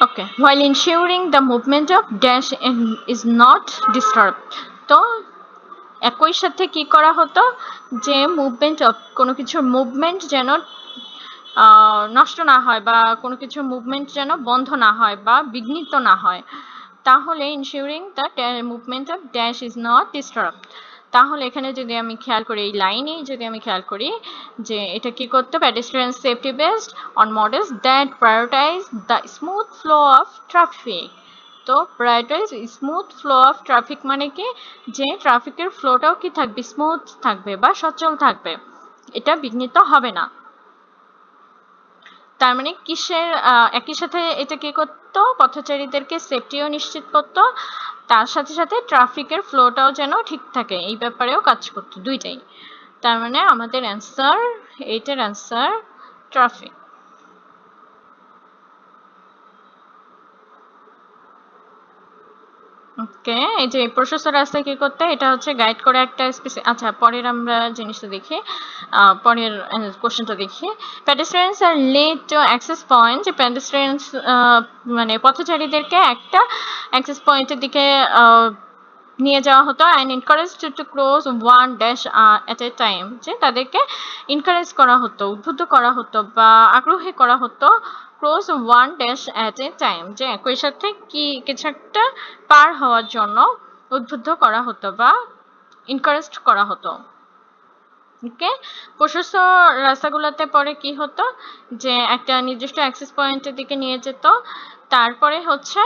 Okay, while ensuring the movement of dash is not disturbed, তো একই সাথে কি করা হতো, যে মুভমেন্ট অফ কোনো কিছুর মুভমেন্ট যেন নষ্ট না হয় বা কোনো কিছুর মুভমেন্ট যেন বন্ধ না হয় বা বিঘ্নিত না হয়, তাহলে ensuring the movement of dash is not disturbed। তাহলে এখানে যদি আমি খেয়াল করি, এই লাইনে যদি আমি খেয়াল করি যে এটা কি করতে, pedestrian safety based on models that prioritize the smooth flow of traffic। তো prioritize smooth flow of traffic মানে কি, যে ট্রাফিকের ফ্লোটাও কি থাকবে, স্মুথ থাকবে বা সচল থাকবে, এটা বিঘ্নিত হবে না। তার মানে কিসের একই সাথে এটা কি করতো, পথচারীদেরকে সেফটিও নিশ্চিত করতো, তার সাথে সাথে ট্রাফিকের ফ্লোটাও যেন ঠিক থাকে এই ব্যাপারেও কাজ করতো, দুইটাই। তার মানে আমাদের অ্যান্সার, এইটার অ্যান্সার ট্রাফিক। ওকে, এই যে প্রশস্ত রাস্তায় কি করতে, এটা হচ্ছে গাইড করে একটা আচ্ছা পরের আমরা জিনিসটা দেখি, পরের কোশ্চেনটা দেখি। পেডেস্ট্রিয়ানস আর লেড টু অ্যাক্সেস পয়েন্ট, যে পেডেস্ট্রিয়ানস মানে পথচারীদেরকে একটা অ্যাক্সেস পয়েন্টের দিকে নিয়ে যাওয়া হতো, and encourage to cross one dash at a time, যে তাদেরকে এনকারেজ করা হতো, উদ্বুদ্ধ করা হতো বা আগ্রহী করা হতো cross one dash at a time, যে একই সাথে কি কিছু একটা পার হওয়ার জন্য উদ্বুদ্ধ করা হতো বা এনকারেজ করা হতো। ওকে, প্রশস্ত রাস্তাগুলোতে পরে কি হতো, যে একটা নির্দিষ্ট অ্যাক্সেস পয়েন্টের দিকে নিয়ে যেত, তারপরে হচ্ছে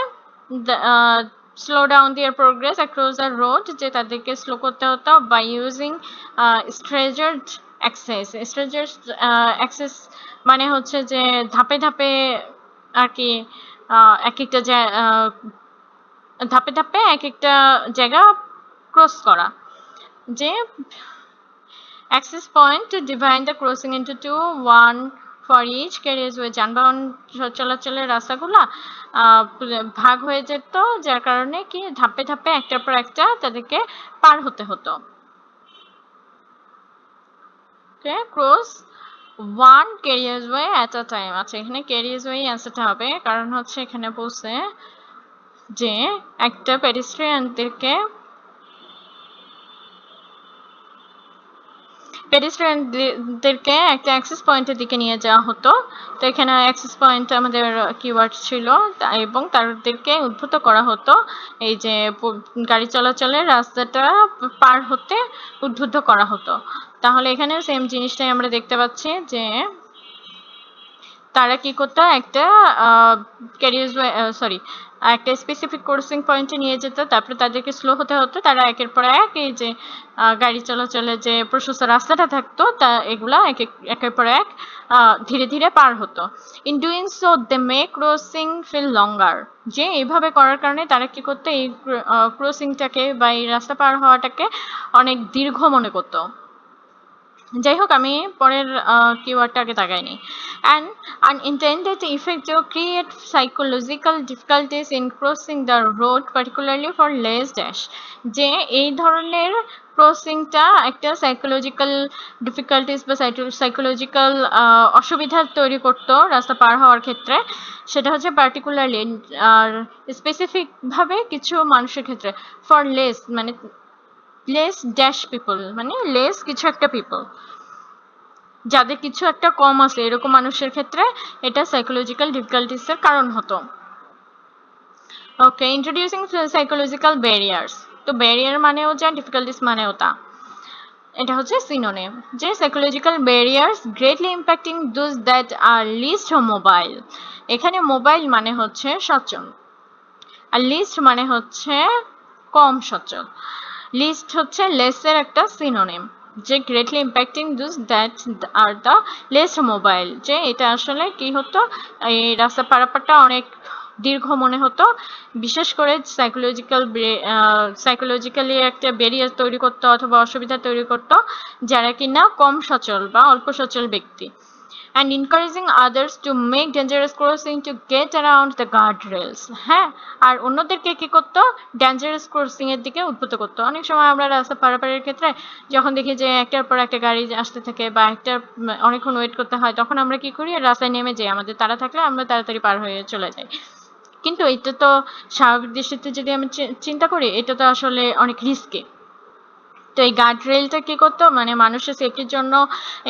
slow down their progress across the road, যে তাদেরকে স্লো করতে হতো by using staggered access মানে হচ্ছে যে ধাপে ধাপে আর কি, এক একটা ধাপে ধাপে এক একটা জায়গা ক্রস করা, যে access point to divide the crossing into two, one for each carriageway, যানবাহন চলাচলের রাস্তাগুলা ভাগ হয়ে যেত, যার কারণে কি ধাপে ধাপে একটার পর একটা তাদেরকে পার হতে হতো। Cross one carriageway at a time, আচ্ছা এখানে carriageway অ্যান্সারটা হবে, কারণ হচ্ছে এখানে বলছে যে একটা পেডেস্ট্রিয়ানদেরকে একটা অ্যাক্সেস পয়েন্টের দিকে নিয়ে যাওয়া হতো। তো এখানে অ্যাক্সেস পয়েন্ট আমাদের কিওয়ার্ড ছিল, এবং তাদেরকে উদ্বুদ্ধ করা হতো এই যে গাড়ি চলাচলের রাস্তাটা পার হতে উদ্বুদ্ধ করা হতো। তাহলে এখানে সেম জিনিসটাই আমরা দেখতে পাচ্ছি, যে তারা কি করতো একটা ক্যারিয়ার একটা স্পেসিফিক ক্রসিং পয়েন্টে নিয়ে যেত, তারপরে তাদেরকে স্লো হতে হতো, তারা একের পর এক এই যে গাড়ি চলাচলের যে প্রশস্ত রাস্তাটা থাকতো তা এগুলা একের পর এক ধীরে ধীরে পার হতো। In doing so they make crossing feel longer, যে এইভাবে করার কারণে তারা কি করতো এই ক্রসিংটাকে বা এই রাস্তা পার হওয়াটাকে অনেক দীর্ঘ মনে করতো। যাই হোক, আমি পরের কিওয়ার্ডটাকে তাকাইনি। And unintended effect create psychological difficulties in crossing the road particularly for less dash, যে এই ধরনের ক্রসিংটা একটা সাইকোলজিক্যাল ডিফিকাল্টিস বা সাইকোলজিক্যাল অসুবিধা তৈরি করতো রাস্তা পার হওয়ার ক্ষেত্রে। সেটা হচ্ছে পার্টিকুলারলি আর স্পেসিফিকভাবে কিছু মানুষের ক্ষেত্রে। ফর লেস মানে লেস ড্যাশ পিপল, মানে লেস কিছু একটা পিপল, যাদের কিছু একটা কম আছে এরকম মানুষের ক্ষেত্রে এটা সাইকোলজিক্যাল ডিফিকাল্টিসের কারণ হতো। Okay, introducing psychological barriers. তো ব্যারিয়ার মানেও যা, ডিফিকাল্টিস মানেও তা। এটা হচ্ছে সিনোনিম, যে psychological barriers greatly impacting those that are least mobile. এখানে মোবাইল মানে হচ্ছে সচল, আর লিস্ট মানে হচ্ছে কম সচল। লিস্ট হচ্ছে লেসের একটা সিনোনিম, যে greatly impacting those that are the less mobile, যে এটা আসলে কি হতো, এই রাস্তা পারাপারটা অনেক দীর্ঘ মনে হতো, বিশেষ করে সাইকোলজিক্যালি একটা ব্যারিয়ার তৈরি করতো অথবা অসুবিধা তৈরি করতো যারা কিনা কম সচল বা অল্প সচল ব্যক্তি। and encouraging others to make dangerous crossing to get around the guardrails. হ্যাঁ, আর অন্যদেরকে কি করতো, ডেঞ্জারাস ক্রসিং এর দিকে উদ্বুদ্ধ করতো। অনেক সময় আমরা রাস্তা পারাপারের ক্ষেত্রে যখন দেখি যে একটার পর একটা গাড়ি আসতে থাকে বা একটা অনেকক্ষণ ওয়েট করতে হয়, তখন আমরা কি করি, রাস্তায় নেমে যাই, আমাদের তাড়া থাকলে আমরা তাড়াতাড়ি পার হয়ে চলে যাই। কিন্তু এটা তো স্বাভাবিক দৃষ্টিতে যদি আমি চিন্তা করি, এটা তো আসলে অনেক রিস্কি। তো এই গার্ড রেলটা কি করতো, মানে মানুষের সেফটির জন্য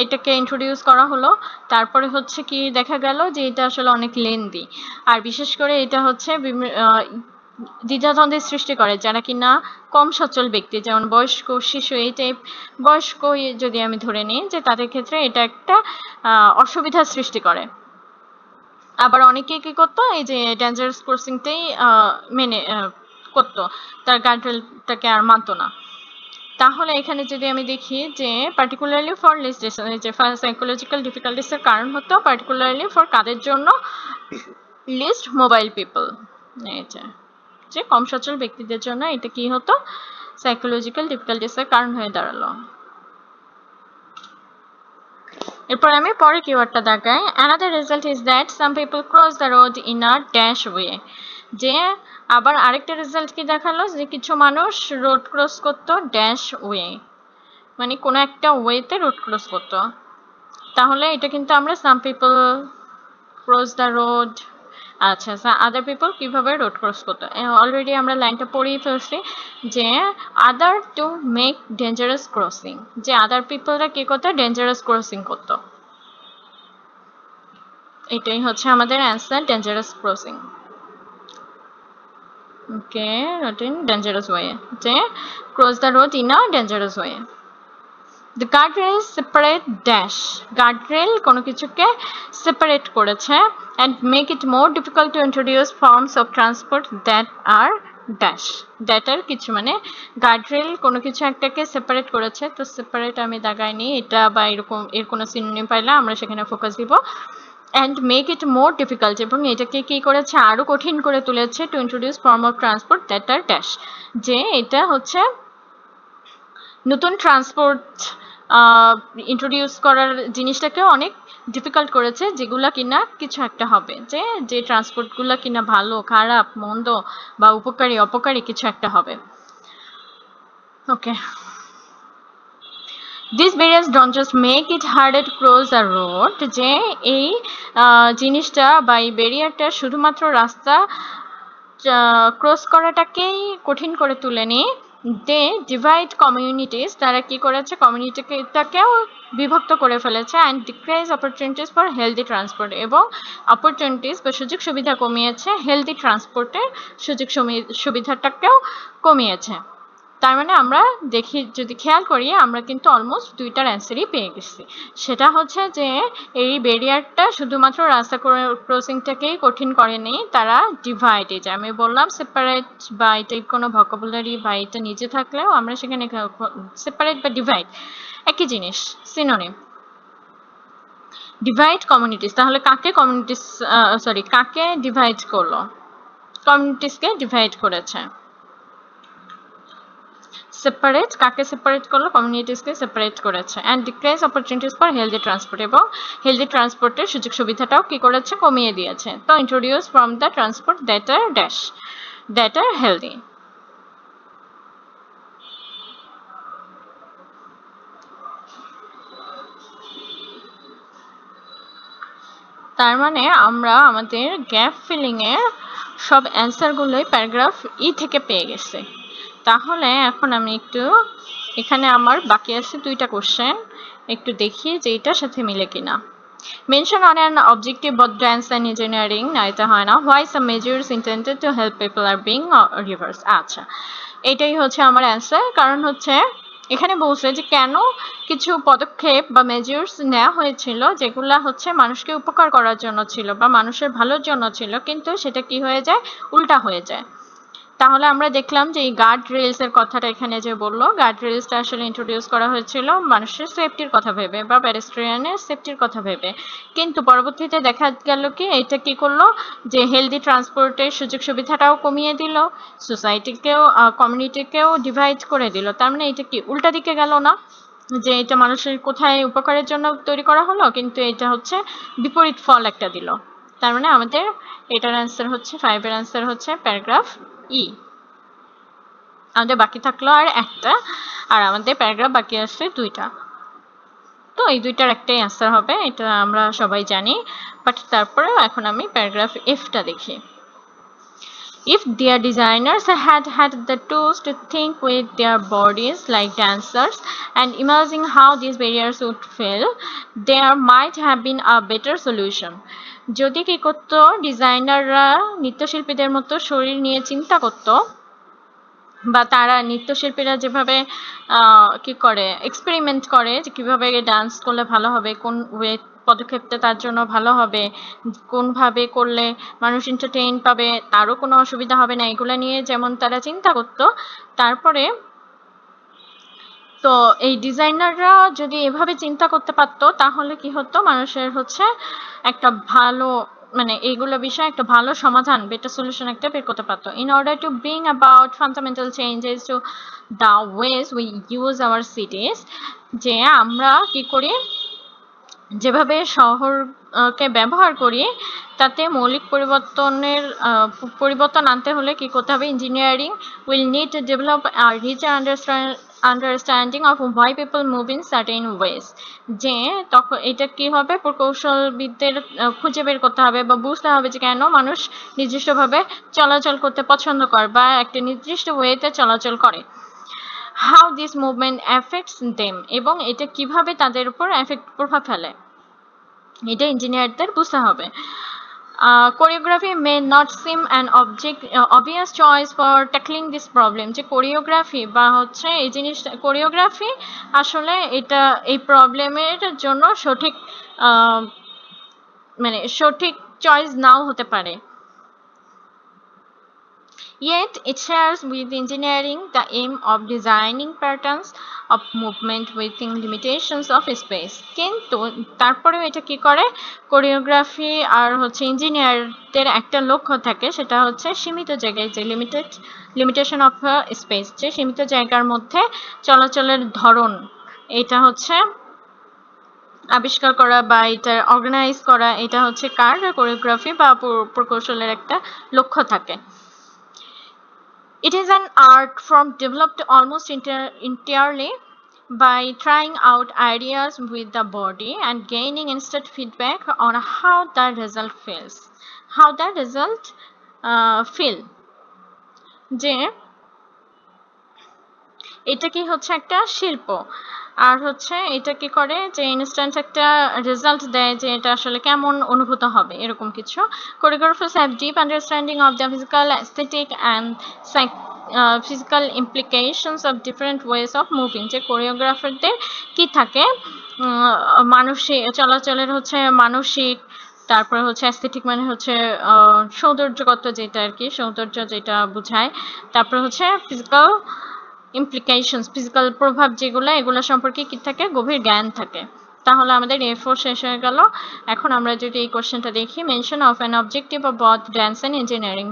এটাকে ইন্ট্রোডিউস করা হলো। তারপরে হচ্ছে কি দেখা গেল যে এটা আসলে অনেক লেন্দি, আর বিশেষ করে এটা হচ্ছে দ্বিধাদ্বন্দ্বের সৃষ্টি করে যারা কিনা কম সচল ব্যক্তি, যেমন বয়স্ক, শিশু, এই টাইপ বয়স্ক যদি আমি ধরে নিই, যে তাদের ক্ষেত্রে এটা একটা অসুবিধার সৃষ্টি করে। আবার অনেকেই কি করতো, এই যে ডেঞ্জারাস ক্রসিংটাই মেনে করতো, তার গার্ডরেলটাকে আর মানতো না। তাহলে এখানে যদি আমি দেখি যে পার্টিকুলারলি ফর লিস্টেশন, যে সাইকোলজিক্যাল ডিফিকাল্টিসের কারণ হতো পার্টিকুলারলি ফর কাদের জন্য, লিস্ট মোবাইল পিপল, এটা যে কম সচল ব্যক্তিদের জন্য এটা কি হতো, সাইকোলজিক্যাল ডিফিকাল্টিসের কারণ হয়ে দাঁড়ালো। এরপর আমি পরে কিওয়ার্ডটা দেখাই। Another result is that some people cross the road in a dash way, যে আবার আরেকটা রেজাল্ট কি দেখালো, যে কিছু মানুষ রোড ক্রস করতো ড্যাশ ওয়ে, মানে কোনো একটা ওয়েতে রোড ক্রস করতো। তাহলে এটা কিন্তু আমরা some people cross the road, আচ্ছা আদার পিপল কিভাবে রোড ক্রস করতো, অলরেডি আমরা লাইনটা পড়েই ফেলছি, যে আদার টু মেক ডেঞ্জারাস ক্রসিং, যে আদার পিপলরা কি করতো, ডেঞ্জারাস ক্রসিং করতো। এটাই হচ্ছে আমাদের answer, dangerous crossing. Okay, road in dangerous way, যে cross the road in a dangerous way. The guardrail separate dash, guardrail কোনো কিছুকে separate করেছে and make it more difficult to introduce forms of transport that are dash, that are কিছু মানে guardrail কোনো কিছু একটাকে separate করেছে, তো separate আমি দাগাইনি, এটা বা এরকম এর কোনো সিনোনিম পাইলে আমরা সেখানে ফোকাস দিব। and make it more difficult, এবং এটাকে কি করেছে, আরো কঠিন করে তুলেছে, to introduce form of transport that are dash, যে এটা হচ্ছে নতুন ট্রান্সপোর্ট ইন্ট্রোডিউস করার জিনিসটাকে অনেক ডিফিকাল্ট করেছে, যেগুলা কিনা কিছু একটা হবে, যে ট্রান্সপোর্টগুলো কিনা ভালো খারাপ মন্দ বা উপকারী অপকারী কিছু একটা হবে। Okay, this barriers don't just make it harder to cross the road, যে এই জিনিসটা বা এই ব্যারিয়ারটা শুধুমাত্র রাস্তা ক্রস করাটাকেই কঠিন করে তুলেনি, দে ডিভাইড কমিউনিটিস, তারা কি করেছে, কমিউনিটিটাকেও বিভক্ত করে ফেলেছে, and decrease opportunities for healthy transport, এবং অপরচুনিটিস বা সুযোগ সুবিধা কমিয়েছে, হেলদি ট্রান্সপোর্টের সুযোগ সুবিধাটাকেও কমিয়েছে। তার মানে আমরা দেখি, যদি খেয়াল করি আমরা কিন্তু অলমোস্ট দুইটার অ্যান্সারই পেয়ে গেছি। সেটা হচ্ছে যে এই ব্যারিয়ারটা শুধুমাত্র রাস্তা ক্রসিংটাকেই কঠিন করেনি, তারা ডিভাইডে, যে আমি বললাম সেপারেট বা এটা কোনো ভোকাবুলারি বা এটা নিচে থাকলেও আমরা সেখানে সেপারেট বা ডিভাইড একই জিনিস, সিনোনিম। ডিভাইড কমিউনিটিস, তাহলে কাকে কমিউনিটিস কাকে ডিভাইড করলো? কমিউনিটিসকে ডিভাইড করেছে। সেপারেট কাকে সেপারেট করলো? কমিউনিটিসকে সেপারেট করেছে। And decrease opportunities for healthy transport, এবং হেলদি ট্রান্সপোর্টের সুযোগ সুবিধাটাও কি করেছে? কমিয়ে দিয়েছে। তো introduce from the transport that are dash that are healthy. তার মানে আমরা আমাদের গ্যাপ ফিলিং এর সব অ্যান্সারগুলোই প্যারাগ্রাফ ই থেকে পেয়ে গেছি। তাহলে এখন আমি একটু এখানে আমার বাকি আছে দুইটা কোশ্চেন, একটু দেখি যে এটার সাথে মিলে কিনা। Mention on an objective both dance and engineering, না এটা হয় না। Why some measures intended to help people are being reversed? আচ্ছা, এটাই হচ্ছে আমার অ্যান্সার। কারণ হচ্ছে এখানে বলছে যে কেন কিছু পদক্ষেপ বা মেজার্স নেওয়া হয়েছিল যেগুলা হচ্ছে মানুষকে উপকার করার জন্য ছিল বা মানুষের ভালোর জন্য ছিল, কিন্তু সেটা কি হয়ে যায়? উল্টা হয়ে যায়। তাহলে আমরা দেখলাম যে এই গার্ড রেলস এর কথাটা এখানে যে বললো, গার্ড রেলসটা আসলে ইন্ট্রোডিউস করা হয়েছিল মানুষের সেফটির কথা ভেবে বা প্যাডেস্ট্রিয়ানের সেফটির কথা ভেবে, কিন্তু পরবর্তীতে দেখা গেল কি এটা কি করলো, যে হেলদি ট্রান্সপোর্টের সুযোগ সুবিধাটাও কমিয়ে দিল, সোসাইটিকেও কমিউনিটিকেও ডিভাইড করে দিল। তার মানে এটা কি উল্টা দিকে গেল না, যে এটা মানুষের কোথায় উপকারের জন্য তৈরি করা হলো, কিন্তু এটা হচ্ছে বিপরীত ফল একটা দিল। তার মানে আমাদের এটার অ্যান্সার হচ্ছে 5 এর অ্যান্সার হচ্ছে প্যারাগ্রাফ ই। আমাদের বাকি থাকলো আর একটা, আর আমাদের প্যারাগ্রাফ বাকি আছে দুইটা। তো এই দুইটার একটাই অ্যান্সার হবে, এটা আমরা সবাই জানি। বাট তারপরেও এখন আমি প্যারাগ্রাফ এফটা দেখি। If their designers had had the tools to think with their bodies like dancers and imagine how these barriers would feel, there might have been a better solution. যদি কি করতো, ডিজাইনাররা নৃত্যশিল্পীদের মতো শরীর নিয়ে চিন্তা করতো, বা তারা নৃত্যশিল্পীরা যেভাবে কি করে এক্সপেরিমেন্ট করে যে কিভাবে ডান্স করলে ভালো হবে, কোন ওয়ে পদক্ষেপটা তার জন্য ভালো হবে, কোনভাবে করলে মানুষ এন্টারটেইন পাবে, তারও কোনো অসুবিধা হবে না, এগুলো নিয়ে যেমন তারা চিন্তা করতো। তারপরে তো এই ডিজাইনাররা যদি এভাবে চিন্তা করতে পারতো তাহলে কি হতো, মানুষের হচ্ছে একটা ভালো, মানে এইগুলো বিষয়ে একটা ভালো সমাধান, বেটার সলিউশন একটা বের করতে পারতো। In order to bring about fundamental changes to the ways we use hour সিটিজ, যে আমরা কি করি, যেভাবে শহরকে ব্যবহার করি, তাতে মৌলিক পরিবর্তন আনতে হলে কি করতে হবে? Engineering will need to develop a richer understanding of why people move in certain ways, যে তখন এটা কি হবে, প্রকৌশলবিদদের খুঁজে বের করতে হবে বা বুঝতে হবে যে কেন মানুষ নির্দিষ্টভাবে চলাচল করতে পছন্দ করে বা একটা নির্দিষ্ট ওয়েতে চলাচল করে। How this movement effects them, এবং এটা কিভাবে তাদের উপর প্রভাব ফেলে, এটা ইঞ্জিনিয়ারদের বুঝতে হবে। Choreography may not seem an obvious choice for tackling this problem, যে কোরিওগ্রাফি বা হচ্ছে এই জিনিসটা, কোরিওগ্রাফি আসলে এটা এই প্রবলেমের জন্য সঠিক মানে সঠিক চয়েস নাও হতে পারে। Yet it shares with engineering the aim of designing patterns of movement within limitations of space. কিন্তু তারপরেও এটা কি করে, কোরিওগ্রাফি আর হচ্ছে ইঞ্জিনিয়ারদের একটা লক্ষ্য থাকে, সেটা হচ্ছে সীমিত জায়গায়, যে লিমিটেশন অফ স্পেস, যে সীমিত জায়গার মধ্যে চলাচলের ধরন, এটা হচ্ছে আবিষ্কার করা বা এটা অর্গানাইজ করা, এটা হচ্ছে কার, কোরিওগ্রাফি বা প্রকৌশলের একটা লক্ষ্য থাকে। It is an art form developed almost entirely by trying out ideas with the body and gaining instant feedback on how the result feels. How the result feel. যে এটা কি হচ্ছে একটা শিল্প, আর হচ্ছে এটা কি করে, যে ইনস্ট্যান্ট একটা রেজাল্ট দেয় যে এটা আসলে কেমন অনুভূত হবে, এরকম কিছু। Choreographers have deep understanding of the physical, aesthetic and physical implications of different ways of moving, যে কোরিওগ্রাফারদের কি থাকে মানসিক চলাচলের হচ্ছে মানসিক, তারপরে হচ্ছে অ্যাস্থেটিক মানে হচ্ছে সৌন্দর্যগত যেটা আর কি, সৌন্দর্য যেটা বোঝায়, তারপরে হচ্ছে ফিজিক্যাল ইমপ্লিকেশনস, ফিজিক্যাল প্রভাব যেগুলো, এগুলো সম্পর্কে কি থাকে, গভীর জ্ঞান থাকে। তাহলে আমাদের A4 শেষ হয়ে গেল। এখন আমরা যদি এই কোশ্চেনটা দেখি, mention of an objective of both dance and engineering,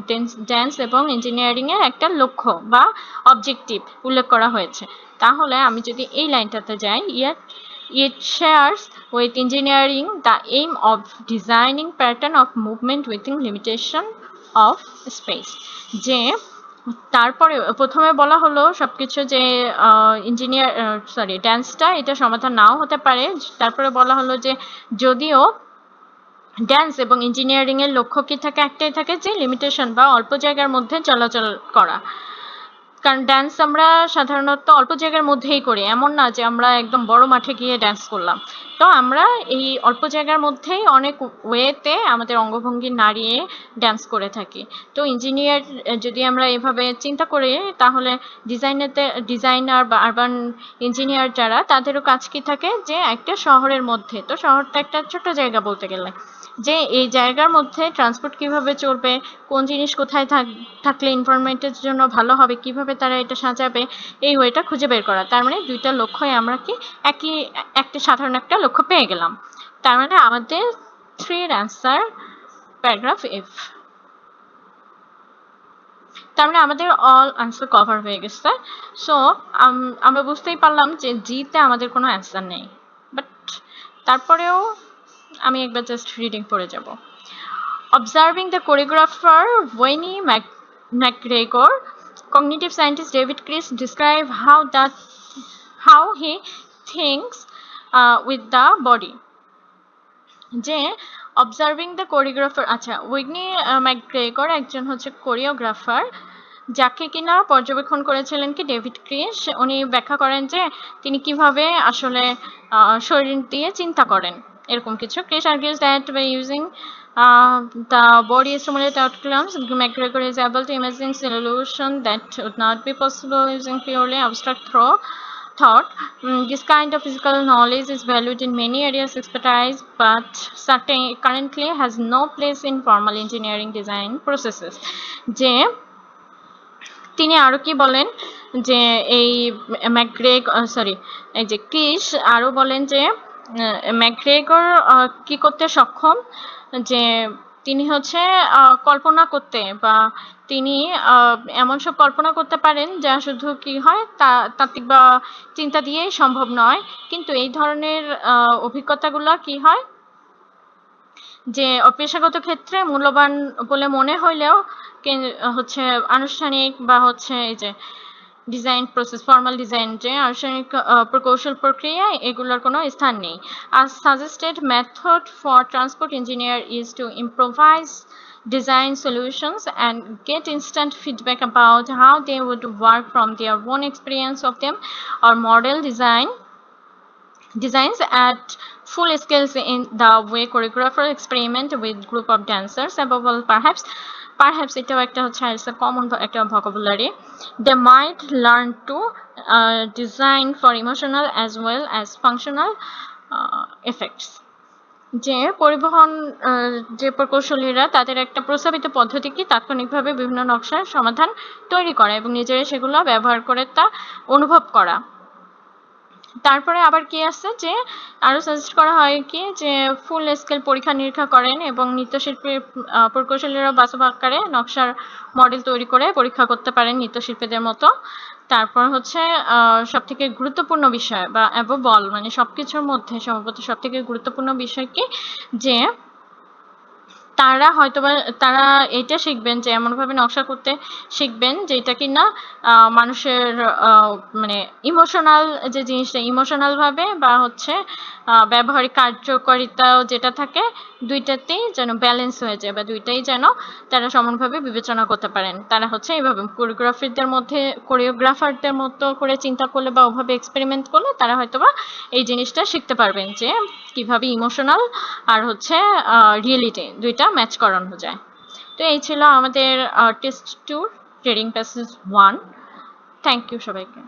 dance এবং ইঞ্জিনিয়ারিং এর একটা লক্ষ্য বা অবজেক্টিভ উল্লেখ করা হয়েছে। তাহলে আমি যদি এই লাইনটাতে যাই, it shares with engineering the aim of designing pattern of movement within limitation of space, যে তারপরে প্রথমে বলা হলো সবকিছু যে ড্যান্সটা এটা সমাধান নাও হতে পারে। তারপরে বলা হলো যে যদিও ড্যান্স এবং ইঞ্জিনিয়ারিং এর লক্ষ্য কি থাকে, একটাই থাকে, যে লিমিটেশন বা অল্প জায়গার মধ্যে চলাচল করা। কারণ ড্যান্স আমরা সাধারণত অল্প জায়গার মধ্যেই করি, এমন না যে আমরা একদম বড় মাঠে গিয়ে ড্যান্স করলাম। তো আমরা এই অল্প জায়গার মধ্যেই অনেক ওয়েতে আমাদের অঙ্গভঙ্গি নাড়িয়ে ড্যান্স করে থাকি। তো ইঞ্জিনিয়ার যদি আমরা এভাবে চিন্তা করি, তাহলে ডিজাইনার বা আরবান ইঞ্জিনিয়ার যারা, তাদেরও কাজ কি থাকে, যে একটা শহরের মধ্যে, তো শহরটা একটা ছোট জায়গা বলতে গেলে, যে এই জায়গার মধ্যে ট্রান্সপোর্ট কিভাবে চলবে, কোন জিনিস কোথায় থাকলে এনভায়রনমেন্টের জন্য ভালো হবে, কিভাবে তারা এটা সাজাবে, এই ওয়েটা খুঁজে বের করা। তার মানে দুইটা লক্ষ্যই আমরা কি একটা সাধারণ একটা লক্ষ্য পেয়ে গেলাম। তার মানে আমাদের 3 এর অ্যান্সার প্যারাগ্রাফ F। তার মানে আমাদের অল অ্যান্সার কভার হয়ে গেছে। সো আমরা বুঝতেই পারলাম যে জিতে আমাদের কোনো অ্যান্সার নেই, বাট তারপরেও আমি একবার জাস্ট রিডিং পড়ে যাব। Observing the choreographer Wayne McGregor, cognitive scientist David Chris describe how he thinks with the body. যে অবজার্ভিং দ্য কোরিওগ্রাফার, আচ্ছা, উইগনি ম্যাকগ্রেগর একজন হচ্ছে কোরিওগ্রাফার, যাকে কিনা পর্যবেক্ষণ করেছিলেন কি ডেভিড ক্রিস। উনি ব্যাখ্যা করেন যে তিনি কিভাবে আসলে শরীর দিয়ে চিন্তা করেন, এরকম কিছু। Chris argues that by using the body stimulate outcomes, McGregor is able to imagine solution that would not be possible using purely abstract thought. This kind of physical knowledge is valued in many areas of expertise, but currently has no place in formal engineering design processes. যে তিনি আরো কি বলেন, যে এই এই যে Chris আরো বলেন যে ম্যাকগ্রেগর কি করতে সক্ষম, যে তিনি হচ্ছে কল্পনা করতে, বা তিনি এমন সব কল্পনা করতে পারেন যা শুধু কি হয় তাত্ত্বিক বা চিন্তা দিয়েই সম্ভব নয়। কিন্তু এই ধরনের অভিজ্ঞতাগুলো কি হয়, যে পেশাগত ক্ষেত্রে মূল্যবান বলে মনে হইলেও হচ্ছে আনুষ্ঠানিক বা হচ্ছে এই যে ডিজাইন প্রসেস, ফর্মাল ডিজাইন, যে আনুষ্ঠানিক প্রকৌশল প্রক্রিয়ায় এগুলোর কোনো স্থান নেই। A suggested method for transport engineer is to improvise design solutions and get instant feedback about how they would work from their own experience of them, or model designs at full scales in the way choreographer experiment with group of dancers. Above all, perhaps এটাও একটা হচ্ছে common একটা vocabulary, they might learn to design for emotional as well as functional effects. যে পরিবহন যে প্রকৌশলীরা, তাদের একটা প্রস্তাবিত পদ্ধতি কি তাৎক্ষণিকভাবে বিভিন্ন নকশার সমাধান তৈরি করা এবং নিজেরা সেগুলো ব্যবহার করে তা অনুভব করা। তারপরে আবার কি আছে, যে আরো সাজেস্ট করা হয় কি, যে ফুল স্কেল পরীক্ষা নিরীক্ষা করেন এবং নৃত্যশিল্পী প্রকৌশলীরা বাস্তব আকারে নকশার মডেল তৈরি করে পরীক্ষা করতে পারেন নৃত্যশিল্পীদের মতো। তারপর হচ্ছে সবথেকে গুরুত্বপূর্ণ বিষয় বা অ্যাবভ অল, মানে সবকিছুর মধ্যে সম্ভবত সবথেকে গুরুত্বপূর্ণ বিষয় কি, যে তারা এটা শিখবেন, যে এমনভাবে নকশা করতে শিখবেন যেটা কিনা মানুষের মানে ইমোশনাল যে জিনিসটা, ইমোশনাল ভাবে বা হচ্ছে ব্যবহারিক কার্যকারিতাও যেটা থাকে, দুইটাতেই যেন ব্যালেন্স হয়ে যায়, বা দুইটাই যেন তারা সমানভাবে বিবেচনা করতে পারেন। তারা হচ্ছে এইভাবে কোরিওগ্রাফারদের মতো করে চিন্তা করলে বা ওভাবে এক্সপেরিমেন্ট করলে তারা হয়তোবা এই জিনিসটা শিখতে পারবেন, যে কিভাবে ইমোশনাল আর হচ্ছে রিয়েলিটি দুইটা ম্যাচ করানো যায়। তো এই ছিল আমাদের test 2 reading passage 1। Thank you সবাইকে।